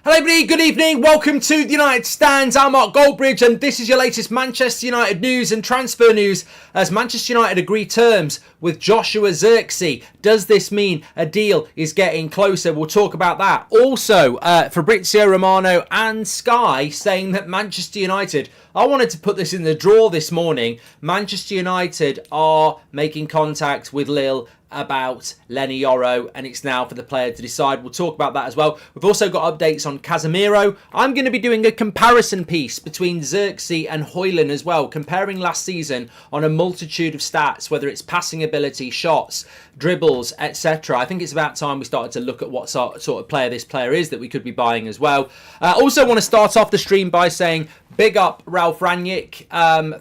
Hello everybody, good evening, welcome to the United Stands. I'm Mark Goldbridge and this is your latest Manchester United news and transfer news as Manchester United agree terms with Joshua ZIRKZEE. Does this mean a deal is getting closer? We'll talk about that. Also, Fabrizio Romano and Sky saying that Manchester United, I wanted to put this in the drawer this morning, Manchester United are making contact with Lille about Lenny YORO, and it's now for the player to decide. We'll talk about that as well. We've also got updates on Casemiro. I'm going to be doing a comparison piece between ZIRKZEE and Højlund as well, comparing last season on a multitude of stats, whether it's passing ability, shots, dribbles, etc. I think it's about time we started to look at what sort of player this player is that we could be buying as well. Also want to start off the stream by saying big up Ralf Rangnick.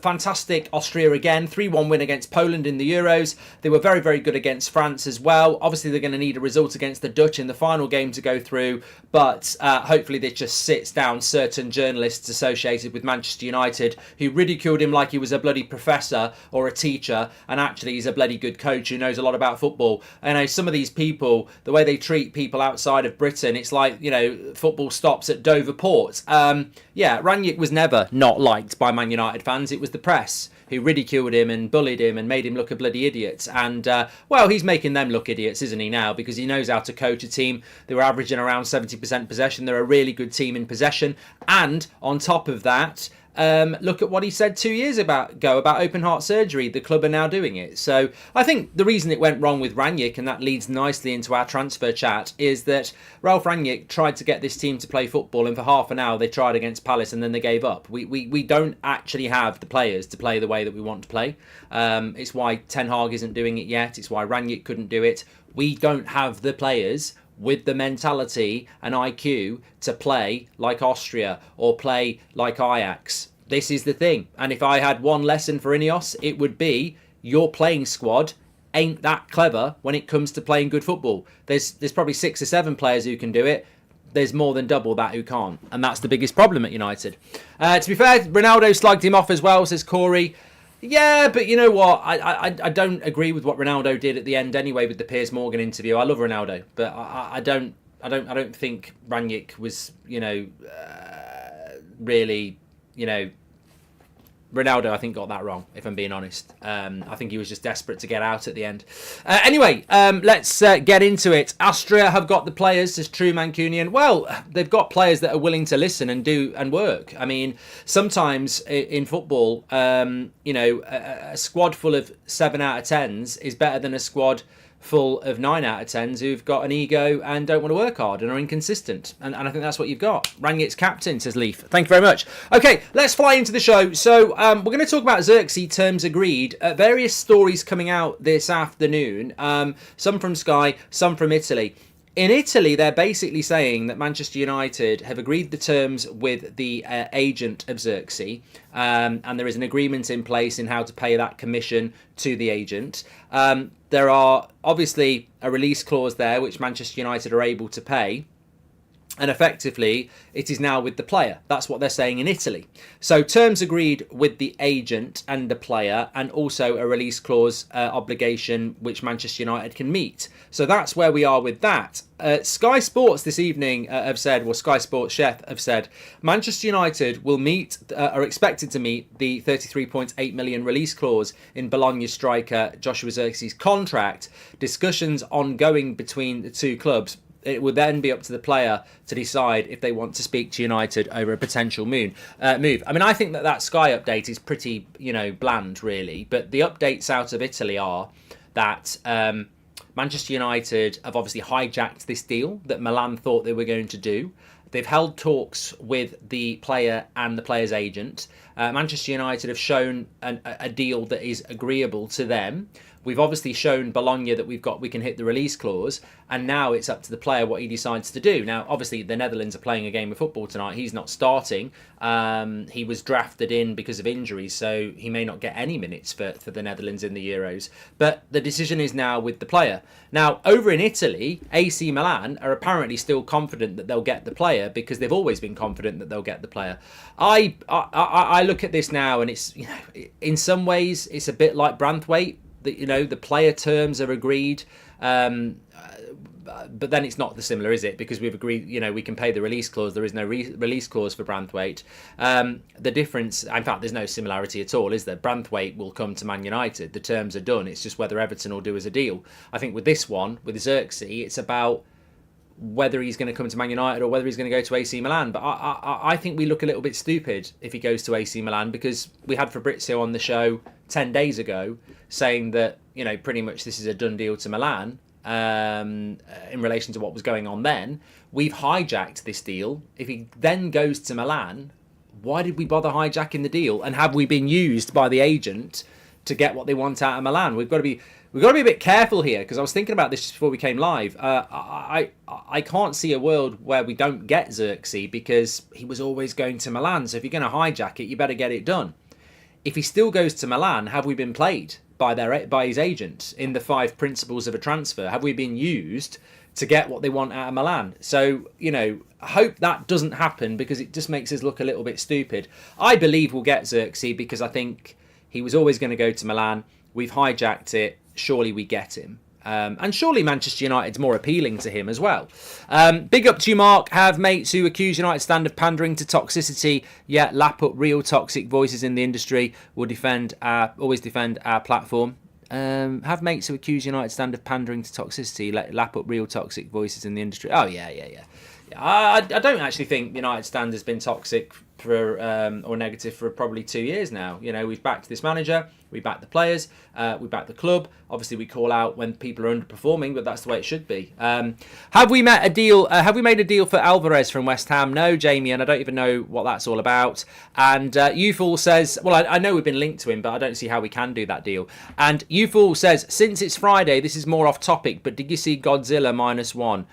Fantastic Austria again. 3-1 win against Poland in the Euros. They were very, very good against France as well. Obviously, they're going to need a result against the Dutch in the final game to go through. But hopefully this just sits down certain journalists associated with Manchester United who ridiculed him like he was a bloody professor or a teacher. And actually, he's a bloody good coach who knows a lot about football. I know some of these people, the way they treat people outside of Britain, it's like, you know, football stops at Dover Port. Yeah, Rangnick was never not liked by Man United fans. It was the press who ridiculed him and bullied him and made him look a bloody idiot. And, well, he's making them look idiots, isn't he, now? Because he knows how to coach a team. They were averaging around 70% possession. They're a really good team in possession. And on top of that, look at what he said 2 years ago about open heart surgery. The club are now doing it. So I think the reason it went wrong with Rangnick, and that leads nicely into our transfer chat, is that Ralf Rangnick tried to get this team to play football, and for half an hour they tried against Palace and then they gave up. We don't actually have the players to play the way that we want to play. It's why Ten Hag isn't doing it yet. It's why Rangnick couldn't do it. We don't have the players with the mentality and IQ to play like Austria or play like Ajax. This is the thing. And if I had one lesson for Ineos, it would be your playing squad ain't that clever when it comes to playing good football. There's probably 6 or 7 players who can do it. There's more than double that who can't. And that's the biggest problem at United. To be fair, Ronaldo slagged him off as well, says Corey. Yeah, but you know what? I don't agree with what Ronaldo did at the end anyway with the Piers Morgan interview. I love Ronaldo, but I don't think Rangnick was, you know, really, you know, Ronaldo, I think, got that wrong, if I'm being honest. I think he was just desperate to get out at the end. Anyway, let's get into it. Austria have got the players, says True Mancunian. Well, they've got players that are willing to listen and do and work. I mean, sometimes in football, you know, a squad full of 7 out of 10s is better than a squad full of 9 out of 10s who've got an ego and don't want to work hard and are inconsistent. And I think that's what you've got. Rangnick's captain, says Leaf. Thank you very much. Okay, let's fly into the show. So we're going to talk about ZIRKZEE terms agreed. Various stories coming out this afternoon. Some from Sky, some from Italy. In Italy, they're basically saying that Manchester United have agreed the terms with the agent of ZIRKZEE, and there is an agreement in place in how to pay that commission to the agent. There are obviously a release clause there, which Manchester United are able to pay. And effectively, it is now with the player. That's what they're saying in Italy. So terms agreed with the agent and the player, and also a release clause obligation which Manchester United can meet. So that's where we are with that. Sky Sports this evening have said, well, Sky Sports chef have said, Manchester United will meet, are expected to meet the 33.8 million release clause in Bologna striker Joshua ZIRKZEE's contract. Discussions ongoing between the two clubs. It would then be up to the player to decide if they want to speak to United over a potential move. I mean, I think that Sky update is pretty, you know, bland, really. But the updates out of Italy are that Manchester United have obviously hijacked this deal that Milan thought they were going to do. They've held talks with the player and the player's agent. Manchester United have shown a deal that is agreeable to them. We've obviously shown Bologna that we can hit the release clause, and now it's up to the player what he decides to do. Now, obviously, the Netherlands are playing a game of football tonight. He's not starting. He was drafted in because of injuries, so he may not get any minutes for the Netherlands in the Euros. But the decision is now with the player. Now, over in Italy, AC Milan are apparently still confident that they'll get the player because they've always been confident that they'll get the player. I look at this now, and it's, you know, in some ways it's a bit like Branthwaite. You know, the player terms are agreed. but then it's not dissimilar, is it? Because we've agreed, we can pay the release clause. There is no release clause for Branthwaite. The difference, in fact, there's no similarity at all, is there? Branthwaite will come to Man United. The terms are done. It's just whether Everton will do as a deal. I think with this one, with ZIRKZEE, it's about whether he's going to come to Man United or whether he's going to go to AC Milan. But I think we look a little bit stupid if he goes to AC Milan, because we had Fabrizio on the show 10 days ago saying that, pretty much this is a done deal to Milan. In relation to what was going on then, we've hijacked this deal. If he then goes to Milan, why did we bother hijacking the deal? And have we been used by the agent to get what they want out of Milan? We've got to be a bit careful here, because I was thinking about this just before we came live. I can't see a world where we don't get ZIRKZEE, because he was always going to Milan. So if you're going to hijack it, you better get it done. If he still goes to Milan, have we been played by his agent in the 5 principles of a transfer? Have we been used to get what they want out of Milan? So, I hope that doesn't happen, because it just makes us look a little bit stupid. I believe we'll get ZIRKZEE, because I think he was always going to go to Milan. We've hijacked it. Surely we get him. And surely Manchester United's more appealing to him as well. Big up to you, Mark. Have mates who accuse United stand of pandering to toxicity, yet lap up real toxic voices in the industry. Will always defend our platform. Have mates who accuse United stand of pandering to toxicity, lap up real toxic voices in the industry. Oh, yeah. I don't actually think United stand has been toxic for or negative for probably 2 years now. We've backed this manager, we back the players, we back the club. Obviously, we call out when people are underperforming, but that's the way it should be. Have we made a deal for Alvarez from West Ham? No, Jamie, and I don't even know what that's all about. And Youfool says, well, I know we've been linked to him, but I don't see how we can do that deal. And Youfool says, since it's Friday, this is more off topic, but did you see Godzilla -1?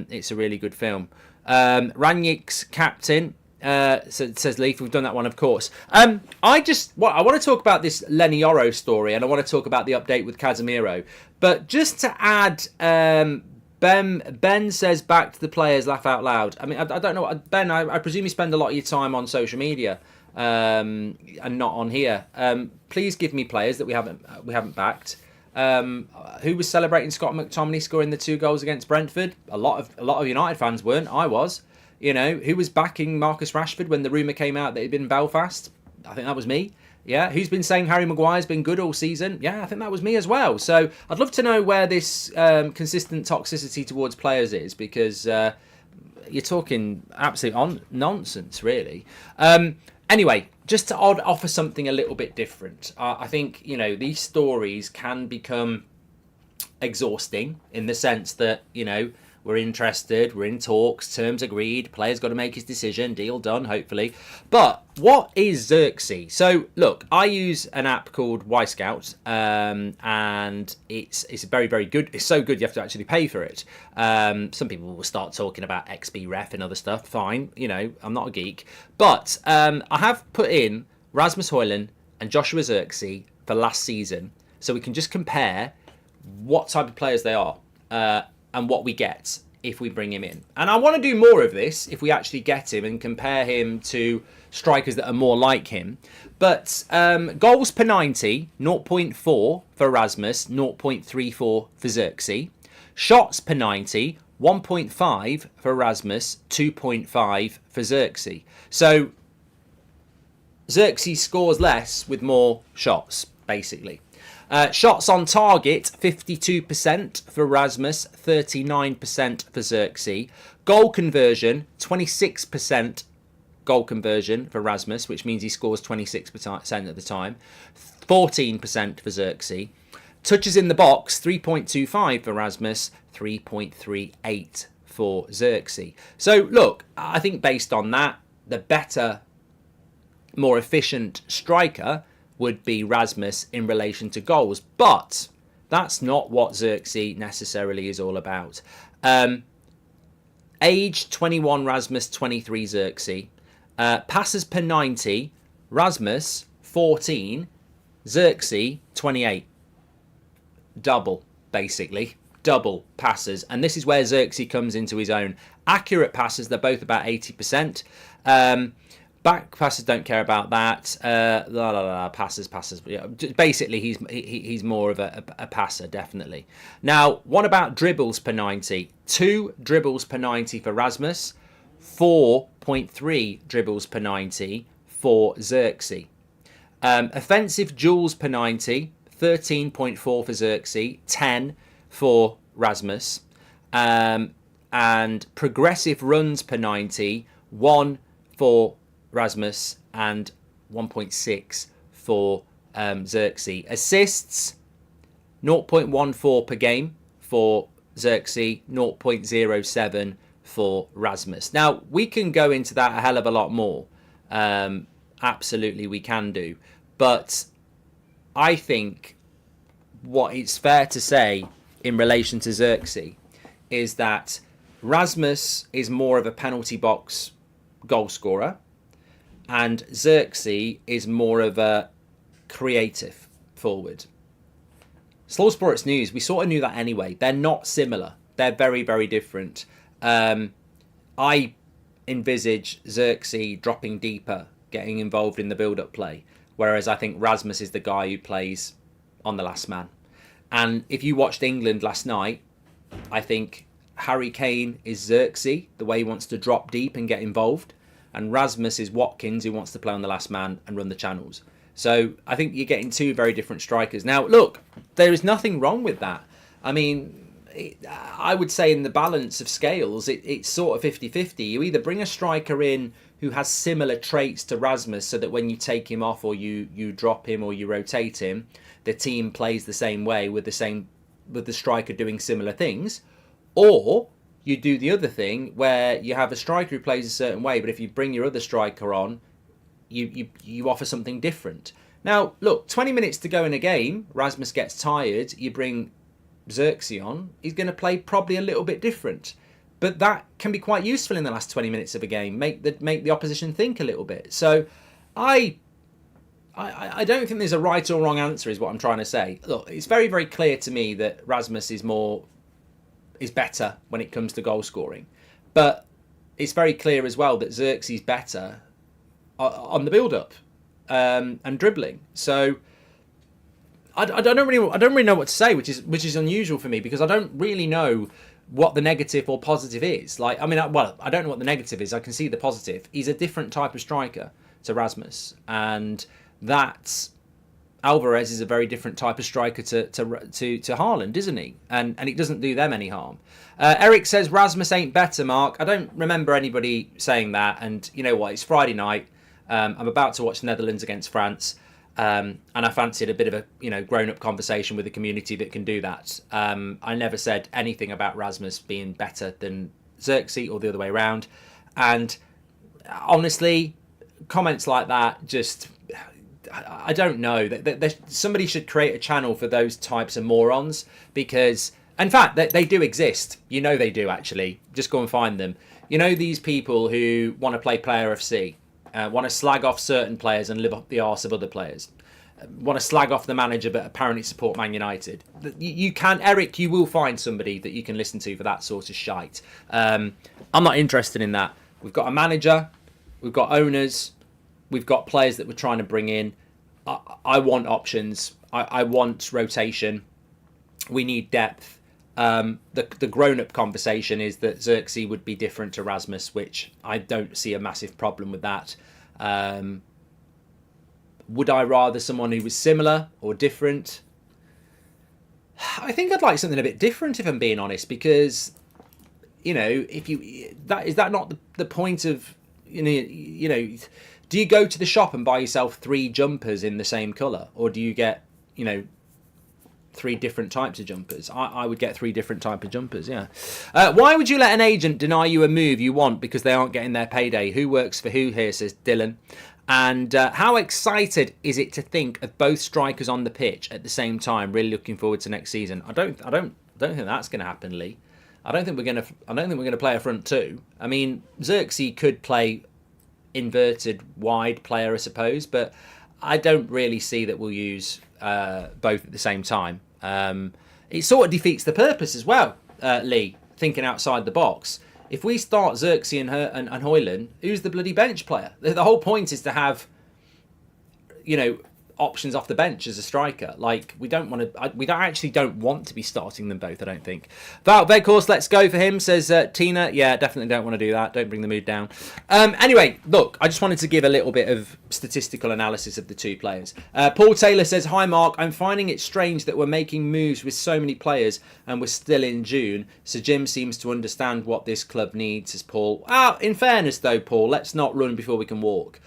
It's a really good film. Ranyik's captain. Says Leaf, we've done that one, of course. I want to talk about this Lenny YORO story, and I want to talk about the update with Casemiro. But just to add, Ben says back to the players, laugh out loud. I mean, I don't know, Ben. I presume you spend a lot of your time on social media and not on here. Please give me players that we haven't backed. Who was celebrating Scott McTominay scoring the 2 goals against Brentford? A lot of United fans weren't. I was. Who was backing Marcus Rashford when the rumour came out that he'd been in Belfast? I think that was me. Yeah. Who's been saying Harry Maguire's been good all season? Yeah, I think that was me as well. So I'd love to know where this consistent toxicity towards players is, because you're talking absolute nonsense, really. Anyway, just to offer something a little bit different. I think, these stories can become exhausting in the sense that, we're interested, we're in talks, terms agreed, player's got to make his decision, deal done, hopefully. But what is ZIRKZEE? So, look, I use an app called Y-Scout, and it's very, very good. It's so good you have to actually pay for it. Some people will start talking about XBref and other stuff. Fine, I'm not a geek. But I have put in Rasmus Højlund and Joshua ZIRKZEE for last season, so we can just compare what type of players they are. And what we get if we bring him in. And I want to do more of this if we actually get him and compare him to strikers that are more like him. But goals per 90, 0.4 for Rasmus, 0.34 for ZIRKZEE. Shots per 90, 1.5 for Rasmus, 2.5 for ZIRKZEE. So ZIRKZEE scores less with more shots, basically. Shots on target, 52% for Rasmus, 39% for ZIRKZEE. Goal conversion, 26% goal conversion for Rasmus, which means he scores 26% at the time. 14% for ZIRKZEE. Touches in the box, 3.25 for Rasmus, 3.38 for ZIRKZEE. So, look, I think based on that, the better, more efficient striker would be Rasmus in relation to goals. But that's not what ZIRKZEE necessarily is all about. Age, 21 Rasmus, 23 ZIRKZEE. Passes per 90, Rasmus, 14. ZIRKZEE, 28. Double, basically. Double passes. And this is where ZIRKZEE comes into his own. Accurate passes, they're both about 80%. Back passes don't care about that. Passes. Yeah, basically, he's more of a passer, definitely. Now, what about dribbles per 90? 2 dribbles per 90 for Rasmus, 4.3 dribbles per 90 for ZIRKZEE. Offensive duels per 90, 13.4 for ZIRKZEE, 10 for Rasmus. And progressive runs per 90, 1 for Rasmus and 1.6 for ZIRKZEE. Assists, 0.14 per game for ZIRKZEE, 0.07 for Rasmus. Now, we can go into that a hell of a lot more. Absolutely, we can do. But I think what it's fair to say in relation to ZIRKZEE is that Rasmus is more of a penalty box goal scorer, and ZIRKZEE is more of a creative forward. Slow Sports News, we sort of knew that anyway. They're not similar. They're very, very different. I envisage ZIRKZEE dropping deeper, getting involved in the build-up play, whereas I think Rasmus is the guy who plays on the last man. And if you watched England last night, I think Harry Kane is ZIRKZEE, the way he wants to drop deep and get involved. And Rasmus is Watkins, who wants to play on the last man and run the channels. So I think you're getting 2 very different strikers. Now, look, there is nothing wrong with that. I mean, I would say in the balance of scales, it's sort of 50-50. You either bring a striker in who has similar traits to Rasmus so that when you take him off or you drop him or you rotate him, the team plays the same way with the striker doing similar things. Or you do the other thing where you have a striker who plays a certain way, but if you bring your other striker on, you offer something different. Now, look, 20 minutes to go in a game, Rasmus gets tired, you bring ZIRKZEE on, he's going to play probably a little bit different. But that can be quite useful in the last 20 minutes of a game, make the opposition think a little bit. So I don't think there's a right or wrong answer is what I'm trying to say. Look, it's very, very clear to me that Rasmus is better when it comes to goal scoring. But it's very clear as well that ZIRKZEE's better on the build-up and dribbling. So I don't really know what to say, which is unusual for me because I don't really know what the negative or positive is. Like, I mean, I don't know what the negative is. I can see the positive. He's a different type of striker to Rasmus, and that Alvarez is a very different type of striker to Haaland, isn't he? And it doesn't do them any harm. Eric says Rasmus ain't better, Mark. I don't remember anybody saying that. And you know what? It's Friday night. I'm about to watch Netherlands against France. And I fancied a bit of a grown-up conversation with the community that can do that. I never said anything about Rasmus being better than ZIRKZEE or the other way around. And honestly, comments like that just... I don't know. Somebody should create a channel for those types of morons because, in fact, they do exist. You know they do, actually. Just go and find them. You know these people who want to play Player FC, want to slag off certain players and live up the arse of other players, want to slag off the manager but apparently support Man United. You can, Eric, you will find somebody that you can listen to for that sort of shite. I'm not interested in that. We've got a manager, we've got owners, we've got players that we're trying to bring in. I want options. I want rotation. We need depth. The grown-up conversation is that ZIRKZEE would be different to Rasmus, which I don't see a massive problem with that. Would I rather someone who was similar or different? I think I'd like something a bit different, if I'm being honest, because if you is that not the point of do you go to the shop and buy yourself 3 jumpers in the same colour? Or do you get, 3 different types of jumpers? I would get 3 different types of jumpers, yeah. Why would you let an agent deny you a move you want because they aren't getting their payday? Who works for who here, says Dylan. And how excited is it to think of both strikers on the pitch at the same time? Really looking forward to next season. I don't think that's going to happen, Lee. I don't think we're going to play a front 2. I mean, ZIRKZEE could play inverted wide player, I suppose, but I don't really see that we'll use both at the same time. It sort of defeats the purpose as well, Lee, thinking outside the box. if we start ZIRKZEE and Højlund, who's the bloody bench player? The whole point is to have, you know, options off the bench as a striker. Like, we don't actually want to be starting them both, I don't think. Val Veghorst, let's go for him, says Tina. Yeah, definitely don't want to do that. Don't bring the mood down. Anyway, look, I just wanted to give a little bit of statistical analysis of the two players. Paul Taylor says, hi Mark, I'm finding it strange that we're making moves with so many players and we're still in June. So Jim seems to understand what this club needs, says Paul. In fairness though, Paul, let's not run before we can walk.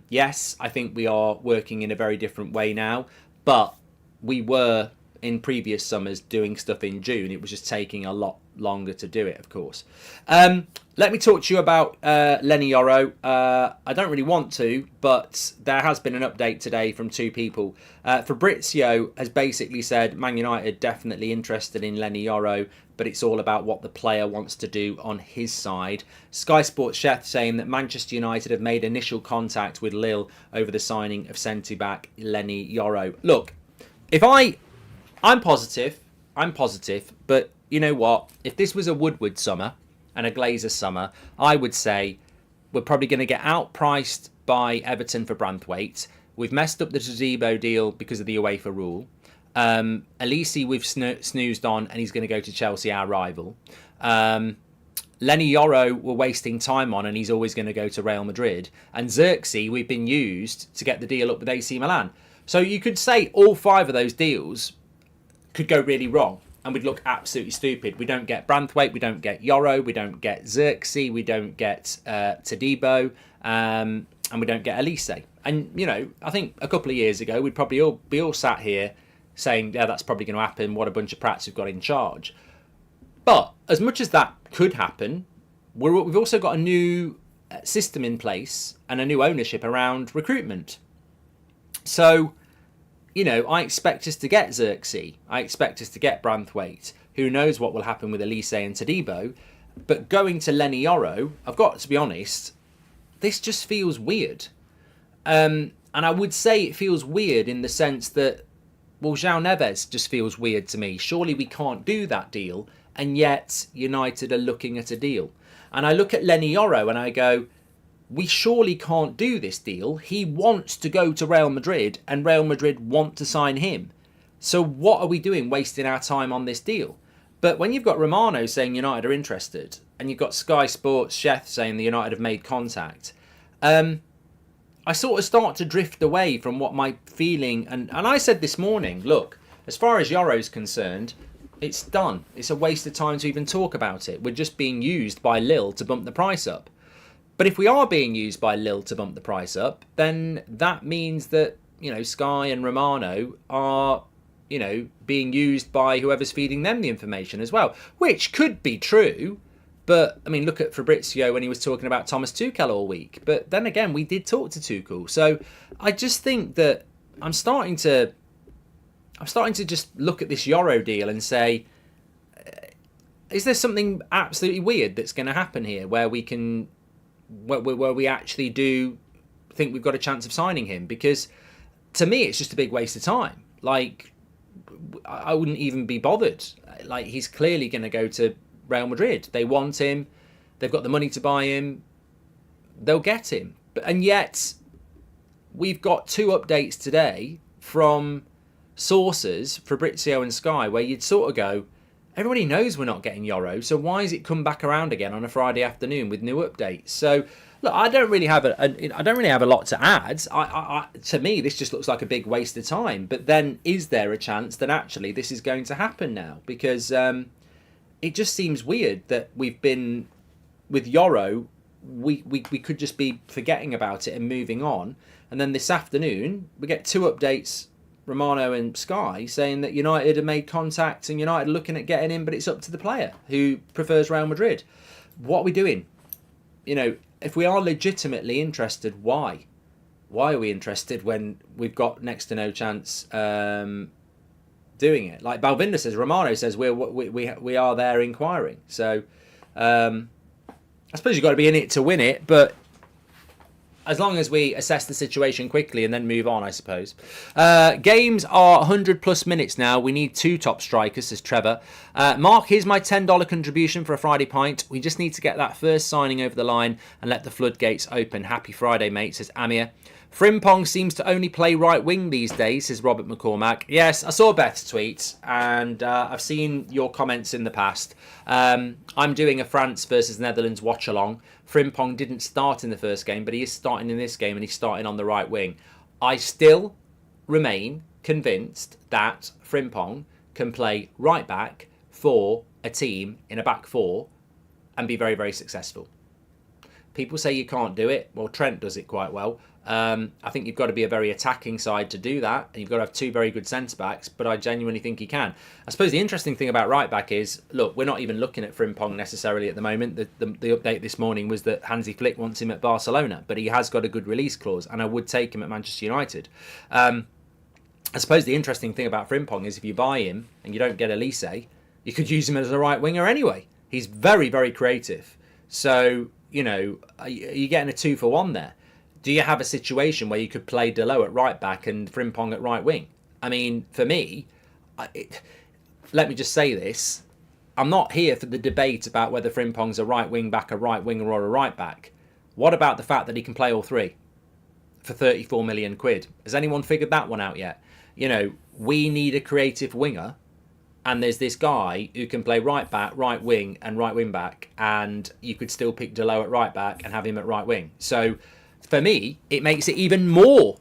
Yes, I think we are working in a very different way now, but we were in previous summers doing stuff in June. It was just taking a lot longer to do it, of course. Let me talk to you about Lenny YORO. I don't really want to, but there has been an update today from two people. Fabrizio has basically said Man United definitely interested in Lenny YORO, but it's all about what the player wants to do on his side. Sky Sports Chef saying that Manchester United have made initial contact with Lille over the signing of centre-back Lenny YORO. Look, I'm positive, but you know what? If this was a Woodward summer and a Glazer summer, I would say we're probably going to get outpriced by Everton for Branthwaite. We've messed up the Gazebo deal because of the UEFA rule. Elise we've snoozed on and he's going to go to Chelsea, our rival. Lenny YORO we're wasting time on and he's always going to go to Real Madrid. And ZIRKZEE we've been used to get the deal up with AC Milan. So you could say all five of those deals could go really wrong and we'd look absolutely stupid. We don't get Branthwaite, we don't get YORO, we don't get ZIRKZEE, we don't get Todibo, and we don't get Elise. And, you know, I think a couple of years ago we'd probably all be sat here saying, yeah, that's probably going to happen. What a bunch of prats we've got in charge. But as much as that could happen, we've also got a new system in place and a new ownership around recruitment. So, you know, I expect us to get ZIRKZEE. I expect us to get Branthwaite. Who knows what will happen with Elise and Todibo. But going to Lenny YORO, I've got to be honest, this just feels weird. And I would say it feels weird in the sense that, well, João Neves just feels weird to me. Surely we can't do that deal, and yet United are looking at a deal. And I look at Lenny YORO and I go, we surely can't do this deal. He wants to go to Real Madrid, and Real Madrid want to sign him. So what are we doing wasting our time on this deal? But when you've got Romano saying United are interested, and you've got Sky Sports Chef saying the United have made contact, I sort of start to drift away from what my feeling... And I said this morning, look, as far as YORO's concerned, it's done. It's a waste of time to even talk about it. We're just being used by Lille to bump the price up. But if we are being used by Lille to bump the price up, then that means that, you know, Sky and Romano are, you know, being used by whoever's feeding them the information as well, which could be true. But, I mean, look at Fabrizio when he was talking about Thomas Tuchel all week. But then again, we did talk to Tuchel. So I just think that I'm starting to just look at this YORO deal and say, is there something absolutely weird that's going to happen here where we can, where we actually do think we've got a chance of signing him? Because to me, it's just a big waste of time. Like, I wouldn't even be bothered. Like, he's clearly going to go to Real Madrid. They want him. They've got the money to buy him. They'll get him. And yet, we've got two updates today from sources, Fabrizio and Sky, where you'd sort of go, everybody knows we're not getting YORO, so why has it come back around again on a Friday afternoon with new updates? So, look, I don't really have a lot to add. To me, this just looks like a big waste of time. But then, is there a chance that actually this is going to happen now? Because it just seems weird that we've been with YORO. We could just be forgetting about it and moving on. And then this afternoon, we get two updates, Romano and Sky, saying that United have made contact and United are looking at getting him, but it's up to the player who prefers Real Madrid. What are we doing? You know, if we are legitimately interested, why? Why are we interested when we've got next to no chance doing it? Like Balvinda says, Romano says we are there inquiring. So I suppose you've got to be in it to win it, but as long as we assess the situation quickly and then move on, I suppose. Games are 100 plus minutes now. We need 2 top strikers, says Trevor. Mark, here's my $10 contribution for a Friday pint. We just need to get that first signing over the line and let the floodgates open. Happy Friday, mate, says Amir. Frimpong seems to only play right wing these days, says Robert McCormack. Yes, I saw Beth's tweets, and I've seen your comments in the past. I'm doing a France versus Netherlands watch along. Frimpong didn't start in the first game, but he is starting in this game, and he's starting on the right wing. I still remain convinced that Frimpong can play right back for a team in a back four and be very, very successful. People say you can't do it. Well, Trent does it quite well. I think you've got to be a very attacking side to do that, and you've got to have 2 very good centre-backs, but I genuinely think he can. I suppose the interesting thing about right-back is, look, we're not even looking at Frimpong necessarily at the moment. The update this morning was that Hansi Flick wants him at Barcelona, but he has got a good release clause, and I would take him at Manchester United. I suppose the interesting thing about Frimpong is if you buy him and you don't get Elise, you could use him as a right winger anyway. He's very, very creative. So, you know, are you getting a 2-for-1 there? Do you have a situation where you could play Delot at right back and Frimpong at right wing? I mean, for me, let me just say this. I'm not here for the debate about whether Frimpong's a right wing back, a right winger or a right back. What about the fact that he can play all 3 for 34 million quid? Has anyone figured that one out yet? You know, we need a creative winger, and there's this guy who can play right back, right wing and right wing back, and you could still pick Delot at right back and have him at right wing. So for me, it makes it even more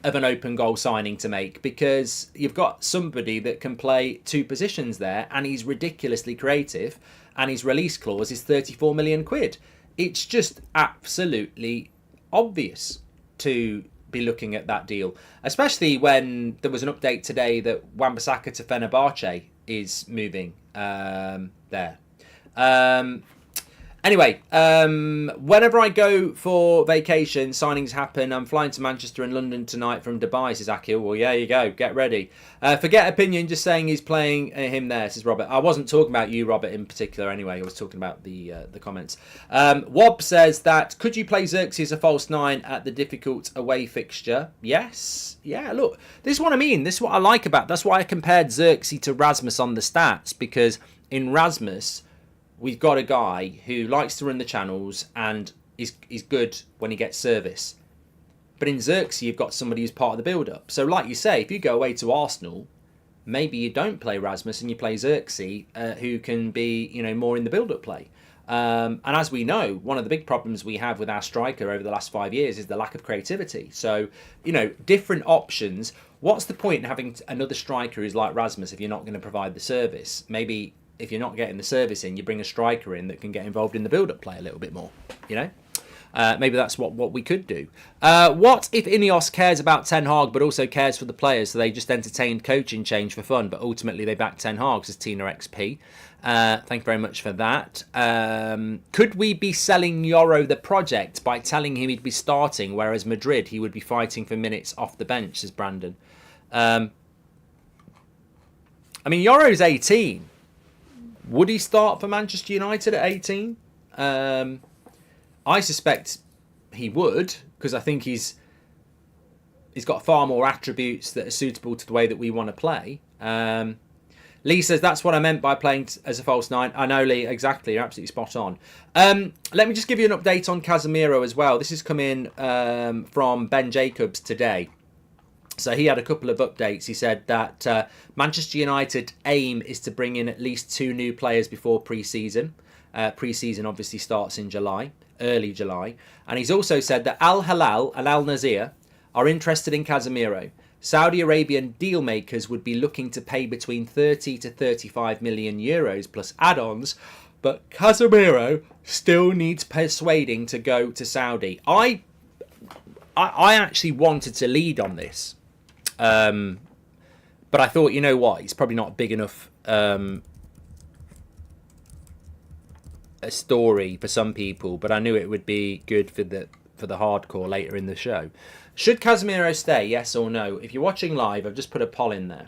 of an open goal signing to make, because you've got somebody that can play 2 positions there, and he's ridiculously creative, and his release clause is 34 million quid. It's just absolutely obvious to be looking at that deal, especially when there was an update today that Wan-Bissaka to Fenerbahce is moving there. Anyway, whenever I go for vacation, signings happen. I'm flying to Manchester and London tonight from Dubai, says Akil. Well, yeah, you go. Get ready. Forget opinion, just saying he's playing him there, says Robert. I wasn't talking about you, Robert, in particular anyway. I was talking about the comments. Wob says that, could you play ZIRKZEE as a false 9 at the difficult away fixture? Yes. Yeah, look, this is what I mean. This is what I like about. That's why I compared ZIRKZEE to Rasmus on the stats, because in Rasmus, we've got a guy who likes to run the channels and is good when he gets service. But in ZIRKZEE, you've got somebody who's part of the build-up. So like you say, if you go away to Arsenal, maybe you don't play Rasmus and you play ZIRKZEE, who can be, you know, more in the build-up play. And as we know, one of the big problems we have with our striker over the last 5 years is the lack of creativity. So, you know, different options. What's the point in having another striker who's like Rasmus if you're not going to provide the service? Maybe if you're not getting the service in, you bring a striker in that can get involved in the build-up play a little bit more, you know? Maybe that's what we could do. What if Ineos cares about Ten Hag but also cares for the players, so they just entertained coaching change for fun, but ultimately they back Ten Hag, says Tina XP. Thank you very much for that. Could we be selling YORO the project by telling him he'd be starting, whereas Madrid he would be fighting for minutes off the bench, says Brandon. I mean, YORO's 18. Would he start for Manchester United at 18? I suspect he would, because I think he's got far more attributes that are suitable to the way that we want to play. Lee says, that's what I meant by playing as a false 9. I know, Lee, exactly. You're absolutely spot on. Let me just give you an update on Casemiro as well. This is coming from Ben Jacobs today. So he had a couple of updates. He said that Manchester United aim is to bring in at least 2 new players before pre-season. Pre-season obviously starts in July, early July. And he's also said that Al Hilal and Al Nazir are interested in Casemiro. Saudi Arabian deal makers would be looking to pay between 30 to 35 million euros plus add-ons. But Casemiro still needs persuading to go to Saudi. I actually wanted to lead on this. But I thought, you know what, it's probably not big enough a story for some people, but I knew it would be good for the hardcore later in the show. Should Casemiro stay, yes or no? If you're watching live, I've just put a poll in there.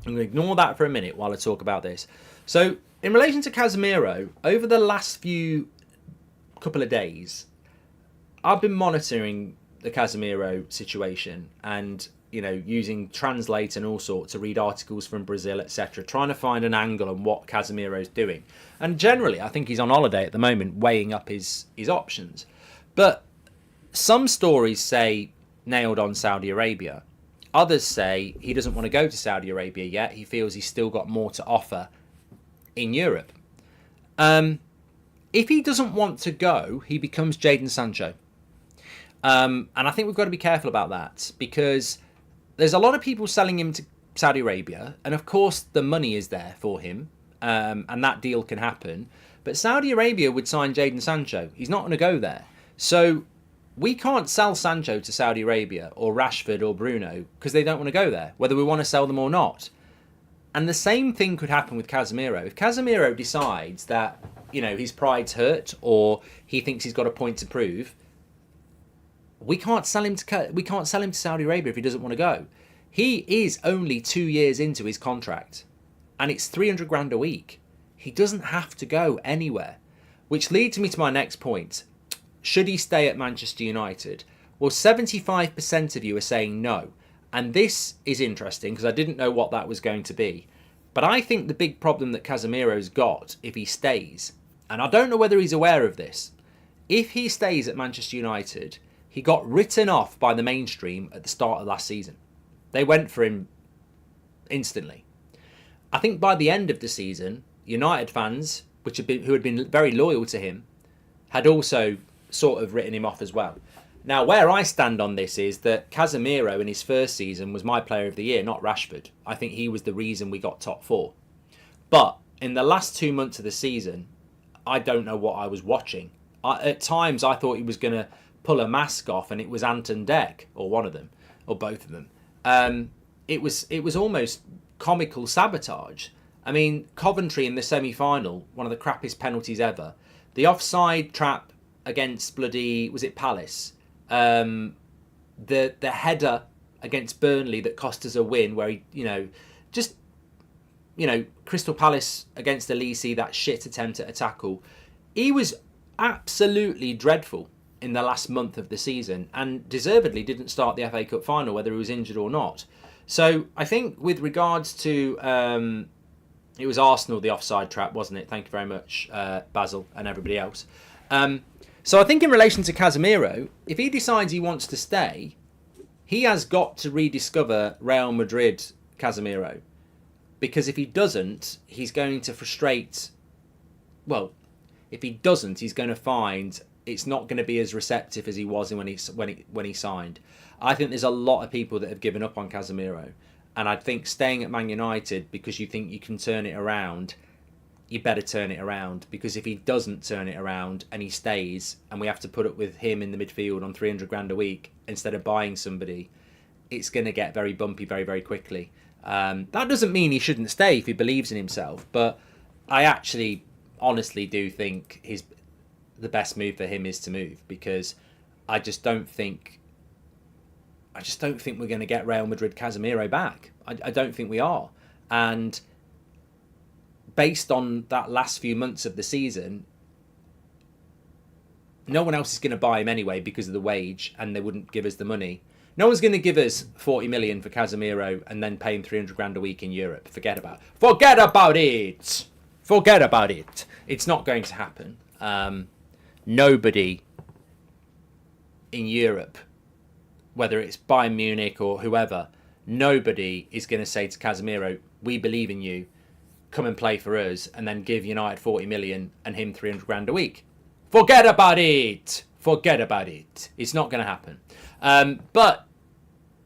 I'm going to ignore that for a minute while I talk about this. So, in relation to Casemiro, over the last couple of days, I've been monitoring the Casemiro situation and, you know, using Translate and all sorts to read articles from Brazil, etc., trying to find an angle on what Casemiro's doing. And generally, I think he's on holiday at the moment, weighing up his options. But some stories say nailed on Saudi Arabia. Others say he doesn't want to go to Saudi Arabia yet. He feels he's still got more to offer in Europe. If he doesn't want to go, he becomes Jadon Sancho. And I think we've got to be careful about that, because there's a lot of people selling him to Saudi Arabia, and of course the money is there for him, and that deal can happen. But Saudi Arabia would sign Jadon Sancho. He's not going to go there. So we can't sell Sancho to Saudi Arabia or Rashford or Bruno because they don't want to go there, whether we want to sell them or not. And the same thing could happen with Casemiro. If Casemiro decides that, you know, his pride's hurt or he thinks he's got a point to prove, we can't sell him to Saudi Arabia if he doesn't want to go. He is only 2 years into his contract, and it's 300 grand a week. He doesn't have to go anywhere, which leads me to my next point. Should he stay at Manchester United? Well, 75% of you are saying no, and this is interesting because I didn't know what that was going to be. But I think the big problem that Casemiro's got if he stays, and I don't know whether he's aware of this, if he stays at Manchester United, he got written off by the mainstream at the start of last season. They went for him instantly. I think by the end of the season, United fans, who had been very loyal to him, had also sort of written him off as well. Now, where I stand on this is that Casemiro in his first season was my player of the year, not Rashford. I think he was the reason we got top four. But in the last 2 months of the season, I don't know what I was watching. At times, I thought he was going to pull a mask off and it was Anton Dek, or one of them, or both of them. It was almost comical sabotage. I mean, Coventry in the semi-final, one of the crappiest penalties ever. The offside trap against bloody, was it Palace? The header against Burnley that cost us a win, where he, Crystal Palace against Elise, that shit attempt at a tackle. He was absolutely dreadful in the last month of the season, and deservedly didn't start the FA Cup final, whether he was injured or not. So I think with regards to, it was Arsenal, the offside trap, wasn't it? Thank you very much, Basil and everybody else. So I think in relation to Casemiro, if he decides he wants to stay, he has got to rediscover Real Madrid Casemiro. Because if he doesn't, he's going to frustrate... Well, if he doesn't, he's going to find it's not going to be as receptive as he was when he signed. I think there's a lot of people that have given up on Casemiro. And I think staying at Man United because you think you can turn it around... you better turn it around, because if he doesn't turn it around and he stays and we have to put up with him in the midfield on 300 grand a week instead of buying somebody, it's going to get very bumpy very, very quickly. That doesn't mean he shouldn't stay if he believes in himself, but I actually honestly do think the best move for him is to move, because I just don't think we're going to get Real Madrid Casemiro back. I don't think we are. And based on that last few months of the season, no one else is going to buy him anyway because of the wage, and they wouldn't give us the money. No one's going to give us 40 million for Casemiro and then pay him 300 grand a week in Europe. Forget about it. Forget about it. It's not going to happen. Nobody in Europe, whether it's Bayern Munich or whoever, nobody is going to say to Casemiro, we believe in you, come and play for us, and then give United 40 million and him 300 grand a week. Forget about it. It's not going to happen. But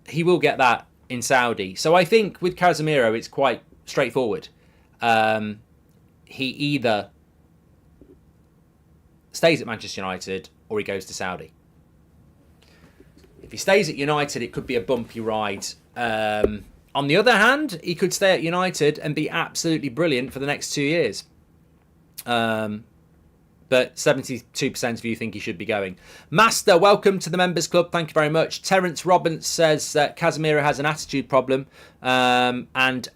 he will get that in Saudi. So I think with Casemiro, it's quite straightforward. He either stays at Manchester United or he goes to Saudi. If he stays at United, it could be a bumpy ride. On the other hand, he could stay at United and be absolutely brilliant for the next 2 years. But But 72% of you think he should be going. Master, welcome to the Members Club. Thank you very much. Terence Robbins says that Casemiro has an attitude problem. And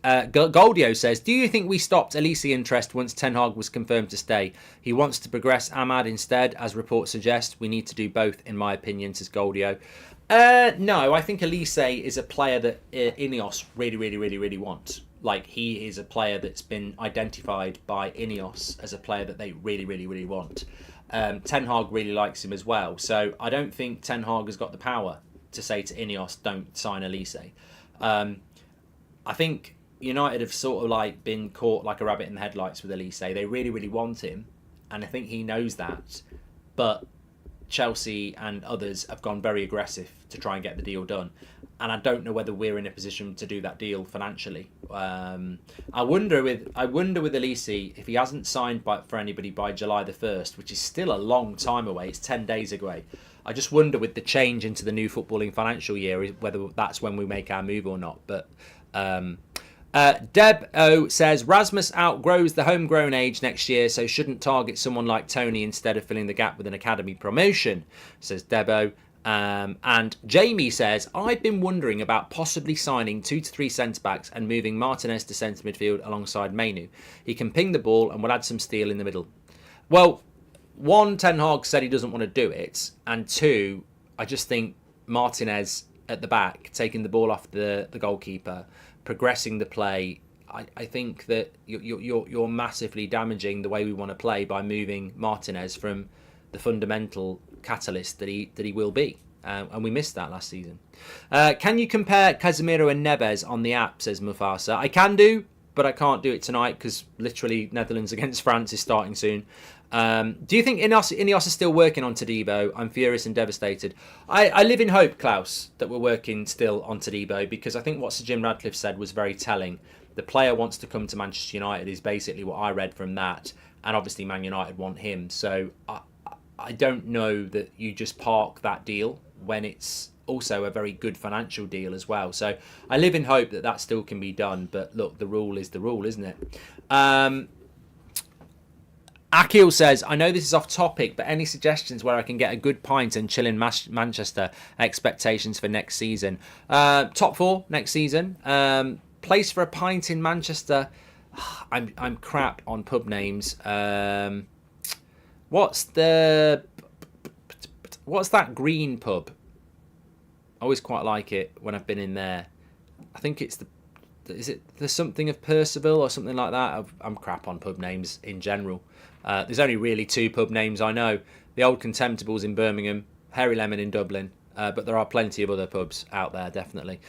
Goldio says, do you think we stopped Elise interest once Ten Hag was confirmed to stay? He wants to progress Ahmad instead, as reports suggest. We need to do both, in my opinion, says Goldio. No, I think Elise is a player that Ineos really want. Like, he is a player that's been identified by Ineos as a player that they really want. Ten Hag really likes him as well. So I don't think Ten Hag has got the power to say to Ineos, don't sign Elise. I think United have sort of like been caught like a rabbit in the headlights with Elise. They really want him, and I think he knows that. But Chelsea and others have gone very aggressive to try and get the deal done, and I don't know whether we're in a position to do that deal financially. I wonder with Elise, if he hasn't signed for anybody by July the 1st, which is still a long time away, it's 10 days away. I just wonder with the change into the new footballing financial year whether that's when we make our move or not. But Deb O says Rasmus outgrows the homegrown age next year, so shouldn't target someone like Tony instead of filling the gap with an academy promotion, says Deb O. And Jamie says, I've been wondering about possibly signing 2 to 3 centre-backs and moving Martinez to centre midfield alongside Mainu. He can ping the ball and will add some steel in the middle. Well, one, Ten Hag said he doesn't want to do it, and two, I just think Martinez at the back, taking the ball off the goalkeeper, progressing the play, I think that you're massively damaging the way we want to play by moving Martinez from the fundamental catalyst that he will be. And we missed that last season. Can you compare Casemiro and Neves on the app, says Mufasa? I can do, but I can't do it tonight because literally Netherlands against France is starting soon. Do you think Ineos is still working on Todibo? I'm furious and devastated. I live in hope, Klaus, that we're working still on Todibo, because I think what Sir Jim Radcliffe said was very telling. The player wants to come to Manchester United is basically what I read from that, and obviously Man United want him. So I don't know that you just park that deal when it's also a very good financial deal as well. So I live in hope that still can be done. But look, the rule is the rule, isn't it? Akil says, I know this is off topic, but any suggestions where I can get a good pint and chill in Manchester? Expectations for next season? Top 4 next season. Place for a pint in Manchester. I'm crap on pub names. What's that green pub? I always quite like it when I've been in there. I think it's there's something of Percival or something like that. I'm crap on pub names in general. There's only really 2 pub names I know. The Old Contemptibles in Birmingham, Hairy Lemon in Dublin, but there are plenty of other pubs out there, definitely.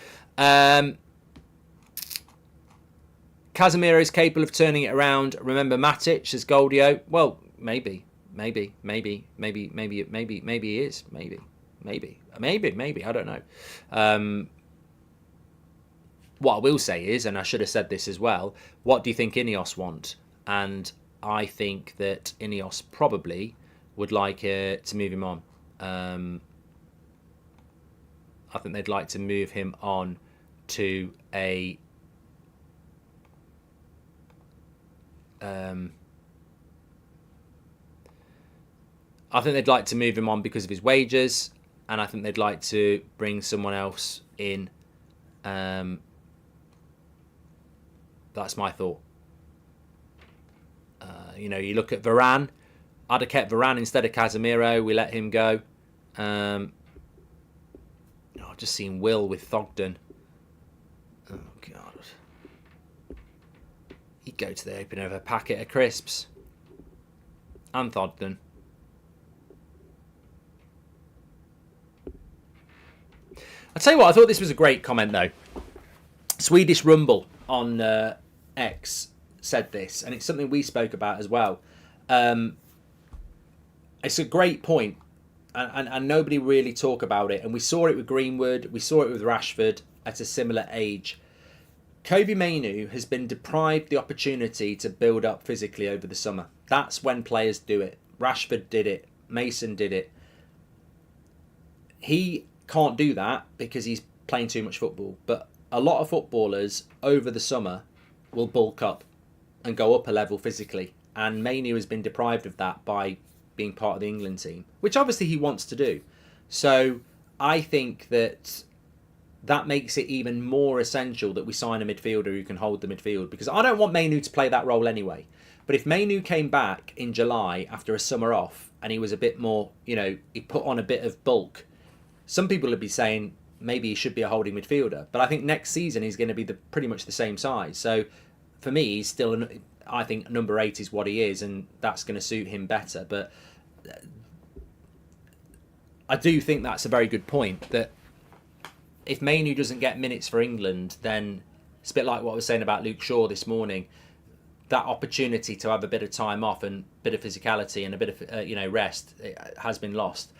Casemiro is capable of turning it around. Remember Matic, says Goldio. Well, maybe he is. Maybe. I don't know. What I will say is, and I should have said this as well, what do you think Ineos want? And I think that Ineos probably would like to move him on. I think they'd like to move him on to a I think they'd like to move him on because of his wages, and I think they'd like to bring someone else in. That's my thought. You look at Varane. I'd have kept Varane instead of Casemiro. We let him go. I've just seen Will with Thogden. Oh, God. He'd go to the opening of a packet of crisps. And Thogden. I'll tell you what, I thought this was a great comment, though. Swedish Rumble on X said this, and it's something we spoke about as well. It's a great point, and nobody really talk about it. And we saw it with Greenwood, we saw it with Rashford at a similar age. Kobe Mainu has been deprived the opportunity to build up physically over the summer. That's when players do it. Rashford did it. Mason did it. He can't do that because he's playing too much football. But a lot of footballers over the summer will bulk up and go up a level physically. And Mainu has been deprived of that by being part of the England team, which obviously he wants to do. So I think that makes it even more essential that we sign a midfielder who can hold the midfield, because I don't want Mainu to play that role anyway. But if Mainu came back in July after a summer off and he was a bit more, he put on a bit of bulk, some people would be saying maybe he should be a holding midfielder. But I think next season he's going to be pretty much the same size. So for me, he's still, I think number 8 is what he is, and that's going to suit him better. But I do think that's a very good point, that if Mainu doesn't get minutes for England, then it's a bit like what I was saying about Luke Shaw this morning. That opportunity to have a bit of time off and a bit of physicality and a bit of rest has been lost.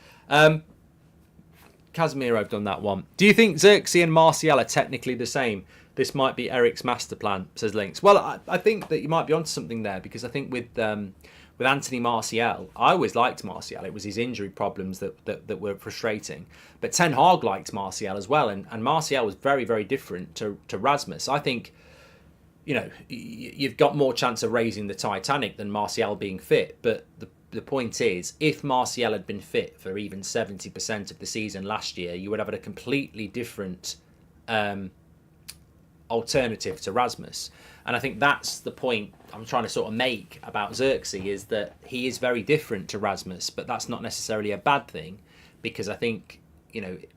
Casemiro have done that one. Do you think ZIRKZEE and Martial are technically the same? This might be Eric's master plan, says Links. Well, I think that you might be onto something there, because I think with Anthony Martial, I always liked Martial. It was his injury problems that were frustrating. But Ten Hag liked Martial as well, and Martial was very, very different to Rasmus. I think, you've got more chance of raising the Titanic than Martial being fit. But the point is, if Martial had been fit for even 70% of the season last year, you would have had a completely different alternative to Rasmus. And I think that's the point I'm trying to sort of make about ZIRKZEE, is that he is very different to Rasmus, but that's not necessarily a bad thing, because I think,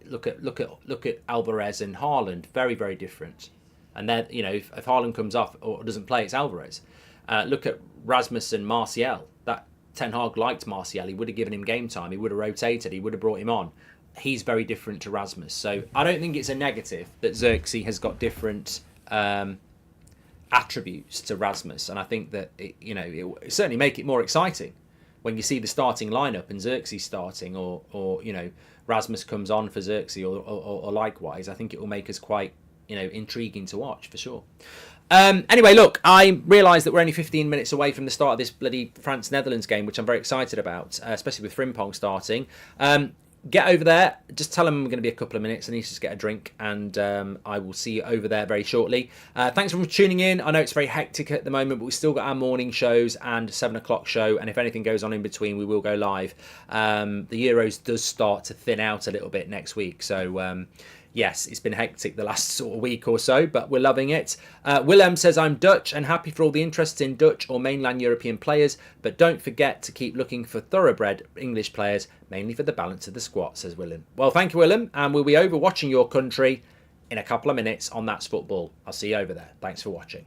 look at Alvarez and Haaland, very, very different. And then, if Haaland comes off or doesn't play, it's Alvarez. Look at Rasmus and Martial. That Ten Hag liked Martial. He would have given him game time. He would have rotated. He would have brought him on. He's very different to Rasmus. So I don't think it's a negative that ZIRKZEE has got different attributes to Rasmus. And I think that, it will certainly make it more exciting when you see the starting lineup and ZIRKZEE starting, or Rasmus comes on for ZIRKZEE, or likewise. I think it will make us quite intriguing to watch, for sure. Anyway, look, I realise that we're only 15 minutes away from the start of this bloody France-Netherlands game, which I'm very excited about, especially with Frimpong starting. Get over there. Just tell them I'm going to be a couple of minutes. I need to just get a drink, and I will see you over there very shortly. Thanks for tuning in. I know it's very hectic at the moment, but we've still got our morning shows and 7 o'clock show, and if anything goes on in between, we will go live. The Euros does start to thin out a little bit next week, so yes, it's been hectic the last sort of week or so, but we're loving it. Willem says, I'm Dutch and happy for all the interest in Dutch or mainland European players, but don't forget to keep looking for thoroughbred English players, mainly for the balance of the squad, says Willem. Well, thank you, Willem, and we'll be over watching your country in a couple of minutes on That's Football. I'll see you over there. Thanks for watching.